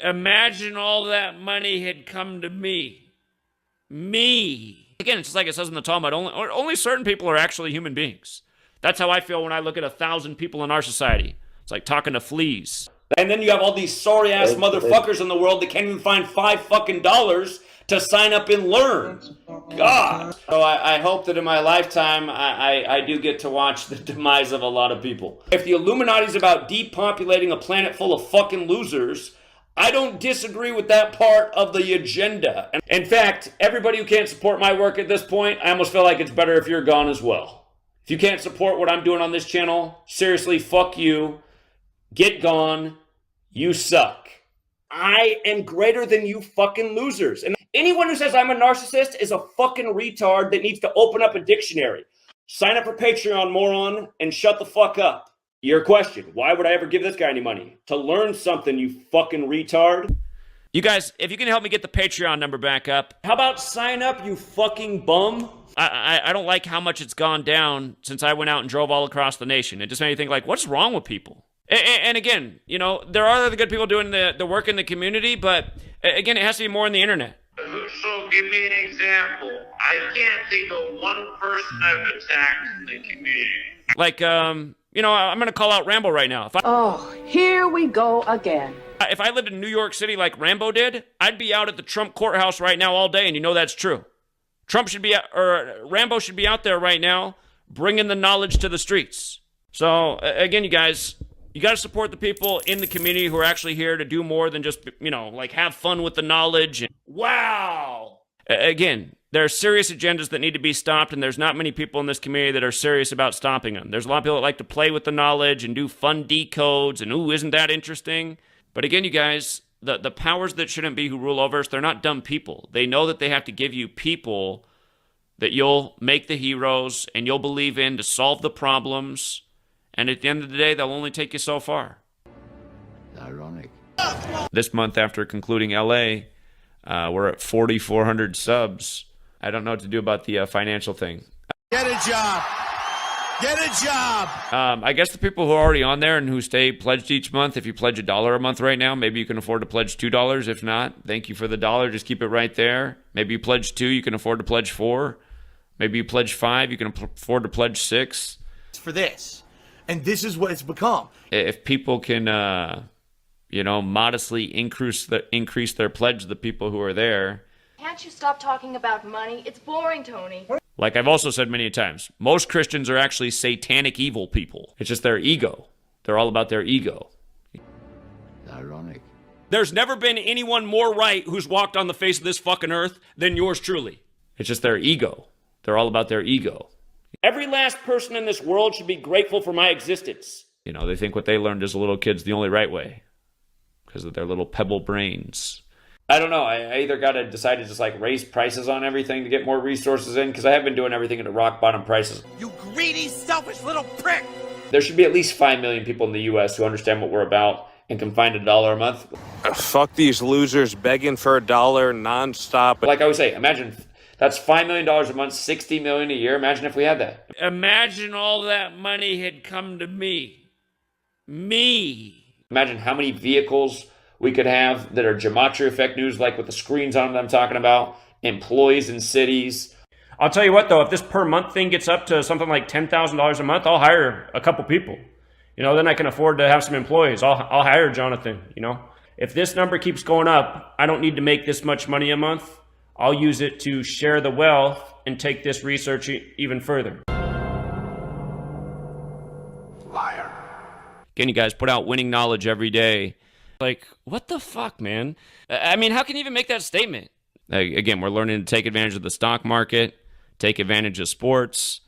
Imagine all that money had come to me. Me. Again, it's just like it says in the Talmud, only certain people are actually human beings. That's how I feel when I look at 1,000 people in our society. It's like talking to fleas. And then you have all these sorry-ass motherfuckers in the world that can't even find $5 to sign up and learn. God. So I hope that in my lifetime, I do get to watch the demise of a lot of people. If the Illuminati's about depopulating a planet full of fucking losers, I don't disagree with that part of the agenda. In fact, everybody who can't support my work at this point, I almost feel like it's better if you're gone as well. If you can't support what I'm doing on this channel, seriously, fuck you. Get gone. You suck. I am greater than you fucking losers. And anyone who says I'm a narcissist is a fucking retard that needs to open up a dictionary. Sign up for Patreon, moron, and shut the fuck up. Your question, why would I ever give this guy any money? To learn something, you fucking retard. You guys, if you can help me get the Patreon number back up, how about sign up, you fucking bum? I don't like how much it's gone down since I went out and drove all across the nation. It just made me think, like, what's wrong with people? And again, you know, there are other good people doing the work in the community, but again, it has to be more on the internet. So give me an example. I can't think of one person I've attacked in the community. Like, you know, I'm going to call out Rambo right now. Oh, here we go again. If I lived in New York City like Rambo did, I'd be out at the Trump courthouse right now all day, and you know that's true. Rambo should be out there right now bringing the knowledge to the streets. So, again, you guys, you got to support the people in the community who are actually here to do more than just, you know, like have fun with the knowledge. Wow. Again, there are serious agendas that need to be stopped, and there's not many people in this community that are serious about stopping them. There's a lot of people that like to play with the knowledge and do fun decodes, and ooh, isn't that interesting? But again, you guys, the powers that shouldn't be who rule over us, they're not dumb people. They know that they have to give you people that you'll make the heroes and you'll believe in to solve the problems. And at the end of the day, they'll only take you so far. Ironic. This month, after concluding LA, we're at 4,400 subs. I don't know what to do about the financial thing. Get a job. Get a job. I guess the people who are already on there and who stay pledged each month, if you pledge $1 a month right now, maybe you can afford to pledge $2. If not, thank you for the $1. Just keep it right there. Maybe you pledge $2, you can afford to pledge $4. Maybe you pledge $5, you can afford to pledge $6. It's for this. And this is what it's become. If people can, you know, modestly increase their pledge to the people who are there. Can't you stop talking about money? It's boring, Tony. Like I've also said many times, most Christians are actually satanic evil people. It's just their ego. They're all about their ego. Ironic. There's never been anyone more right who's walked on the face of this fucking earth than yours truly. It's just their ego. They're all about their ego. Every last person in this world should be grateful for my existence. You know, they think what they learned as a little kid's the only right way because of their little pebble brains. I don't know. I either got to decide to just like raise prices on everything to get more resources in because I have been doing everything at rock bottom prices. You greedy, selfish little prick! There should be at least 5 million people in the U.S. who understand what we're about and can find $1 a month. Fuck these losers begging for $1 nonstop. Like I always say, imagine that's $5 million a month, $60 million a year. Imagine if we had that. Imagine all that money had come to me. Me. Imagine how many vehicles we could have that are gematria effect news, like with the screens on them I'm talking about, employees in cities. I'll tell you what, though, if this per month thing gets up to something like $10,000 a month, I'll hire a couple people. You know, then I can afford to have some employees. I'll hire Jonathan, you know. If this number keeps going up, I don't need to make this much money a month. I'll use it to share the wealth and take this research even further. Liar. Again, you guys put out winning knowledge every day. Like, what the fuck, man? I mean, how can you even make that statement? Again, we're learning to take advantage of the stock market, take advantage of sports,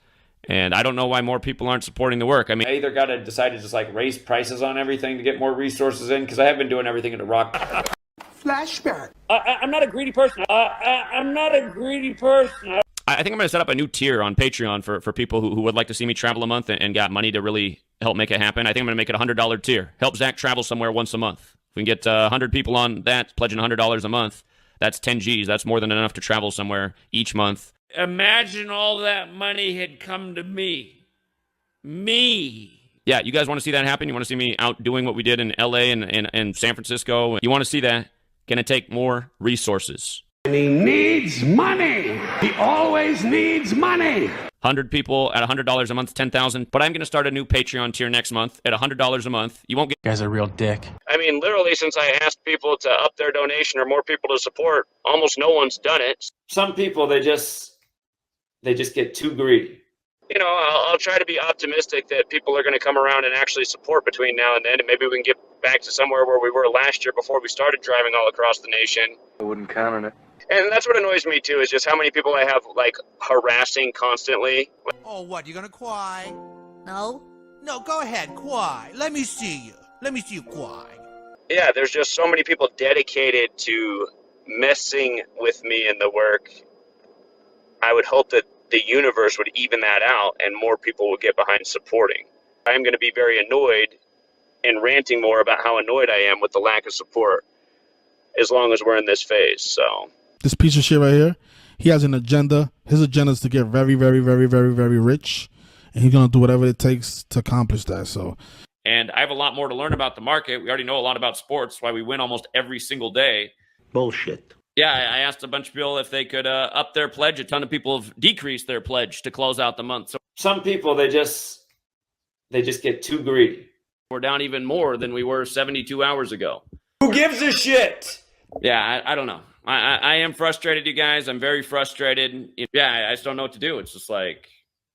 and I don't know why more people aren't supporting the work. I mean, I either got to decide to just like raise prices on everything to get more resources in because I have been doing everything at a rock. Flashback. I'm not a greedy person. I'm not a greedy person. I think I'm going to set up a new tier on Patreon for people who would like to see me travel a month and got money to really help make it happen. I think I'm going to make it a $100 tier. Help Zach travel somewhere once a month. If we can get 100 people on that, pledging $100 a month, that's 10 G's. That's more than enough to travel somewhere each month. Imagine all that money had come to me. Me. Yeah, you guys want to see that happen? You want to see me out doing what we did in LA and San Francisco? You want to see that? Gonna take more resources. And he needs money. He always needs money. 100 people at $100 a month, 10,000. But I'm going to start a new Patreon tier next month at $100 a month. You won't get... You guys are a real dick. I mean, literally, since I asked people to up their donation or more people to support, almost no one's done it. Some people, they just get too greedy. You know, I'll try to be optimistic that people are going to come around and actually support between now and then, and maybe we can get back to somewhere where we were last year before we started driving all across the nation. I wouldn't count on it. And that's what annoys me, too, is just how many people I have, like, harassing constantly. Oh, what? You gonna cry? No. No, go ahead, cry. Let me see you. Let me see you cry. Yeah, there's just so many people dedicated to messing with me in the work. I would hope that the universe would even that out and more people would get behind supporting. I am going to be very annoyed and ranting more about how annoyed I am with the lack of support as long as we're in this phase, so... This piece of shit right here, he has an agenda. His agenda is to get very, very, very, very, very rich. And he's going to do whatever it takes to accomplish that. So, and I have a lot more to learn about the market. We already know a lot about sports, why we win almost every single day. Bullshit. Yeah, I asked a bunch of people if they could up their pledge. A ton of people have decreased their pledge to close out the month. So some people, they just get too greedy. We're down even more than we were 72 hours ago. Who gives a shit? Yeah, I don't know. I am frustrated, you guys. I'm very frustrated. Yeah, I just don't know what to do. It's just like,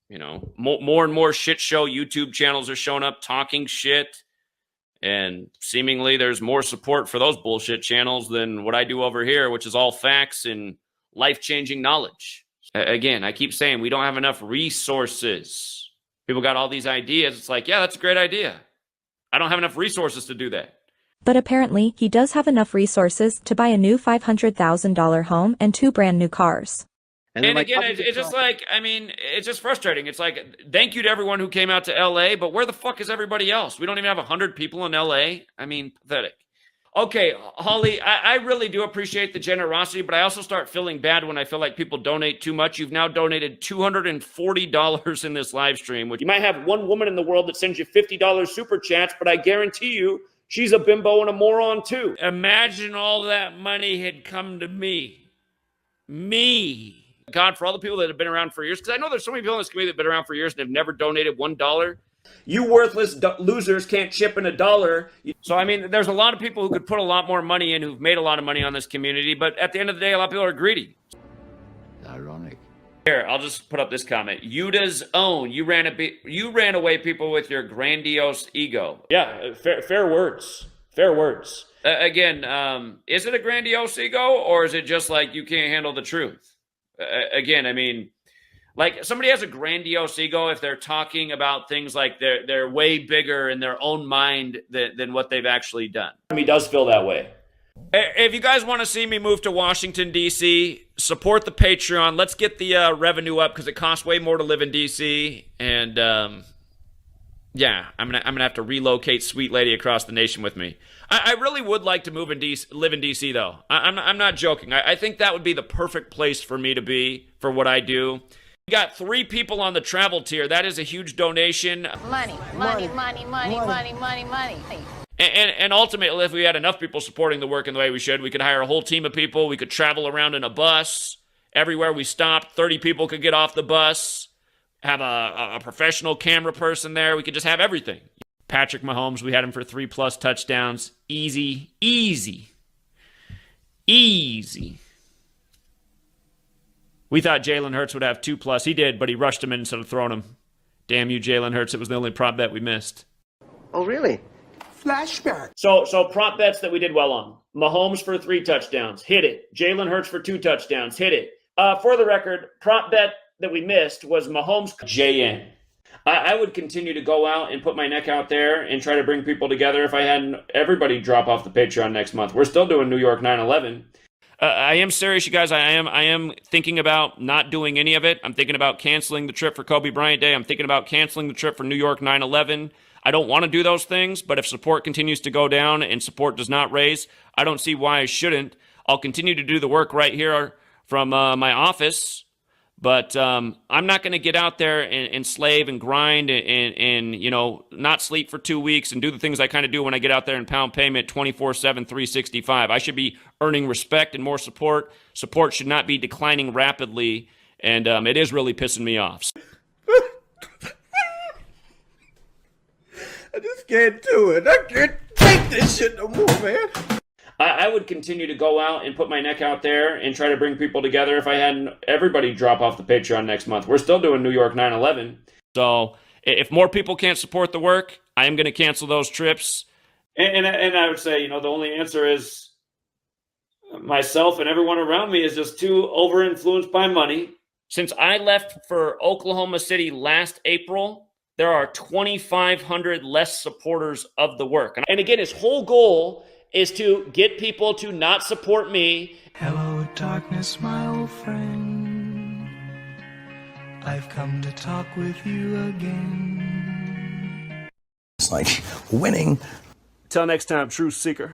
you know, more and more shit show YouTube channels are showing up talking shit. And seemingly there's more support for those bullshit channels than what I do over here, which is all facts and life-changing knowledge. Again, I keep saying we don't have enough resources. People got all these ideas. It's like, yeah, that's a great idea. I don't have enough resources to do that. But apparently, he does have enough resources to buy a new $500,000 home and 2 brand new cars. And again, it's just like, I mean, it's just frustrating. It's like, thank you to everyone who came out to LA, but where the fuck is everybody else? We don't even have 100 people in LA. I mean, pathetic. Okay, Holly, I really do appreciate the generosity, but I also start feeling bad when I feel like people donate too much. You've now donated $240 in this live stream, which you might have one woman in the world that sends you $50 super chats, but I guarantee you, she's a bimbo and a moron too. Imagine all that money had come to me. Me. God, for all the people that have been around for years, because I know there's so many people in this community that have been around for years and have never donated $1. You worthless losers can't chip in $1. So, I mean, there's a lot of people who could put a lot more money in who've made a lot of money on this community, but at the end of the day, a lot of people are greedy. Ironic. Here, I'll just put up this comment. Yuda's own. You ran away people with your grandiose ego. Yeah, fair words. Fair words. Again, is it a grandiose ego, or is it just like you can't handle the truth? Again, I mean, like somebody has a grandiose ego if they're talking about things like they're way bigger in their own mind than what they've actually done. He does feel that way. If you guys want to see me move to Washington, D.C., support the Patreon. Let's get the revenue up because it costs way more to live in D.C. And, yeah, I'm gonna have to relocate Sweet Lady across the nation with me. I really would like to live in D.C., though. I'm not joking. I think that would be the perfect place for me to be for what I do. We got 3 people on the travel tier. That is a huge donation. Money. And ultimately, if we had enough people supporting the work in the way we should, we could hire a whole team of people. We could travel around in a bus. Everywhere we stopped, 30 people could get off the bus. Have a professional camera person there. We could just have everything. Patrick Mahomes, we had him for 3+ touchdowns. Easy. We thought Jalen Hurts would have 2+. He did, but he rushed him in instead of throwing him. Damn you, Jalen Hurts. It was the only prop bet we missed. Oh, really? Flashback. So prop bets that we did well on. Mahomes for 3 touchdowns. Hit it. Jalen Hurts for 2 touchdowns. Hit it. For the record, prop bet that we missed was Mahomes JN. I would continue to go out and put my neck out there and try to bring people together if I hadn't everybody drop off the Patreon next month. We're still doing New York 9/11. I am serious, you guys. I am thinking about not doing any of it. I'm thinking about canceling the trip for Kobe Bryant Day. I'm thinking about canceling the trip for New York 9/11. I don't want to do those things, but if support continues to go down and support does not raise, I don't see why I shouldn't. I'll continue to do the work right here from my office, But I'm not going to get out there and slave and grind and you know, not sleep for 2 weeks and do the things I kind of do when I get out there and pound payment 24/7, 365. I should be earning respect and more support. Support should not be declining rapidly, and it is really pissing me off. I just can't do it. I can't take this shit no more, man. I would continue to go out and put my neck out there and try to bring people together if I had everybody drop off the Patreon next month. We're still doing New York 9/11. So if more people can't support the work, I am going to cancel those trips. And I would say, you know, the only answer is myself and everyone around me is just too over-influenced by money. Since I left for Oklahoma City last April, there are 2,500 less supporters of the work. And again, his whole goal is to get people to not support me. Hello, darkness, my old friend. I've come to talk with you again. It's like winning. Till next time, Truth Seeker.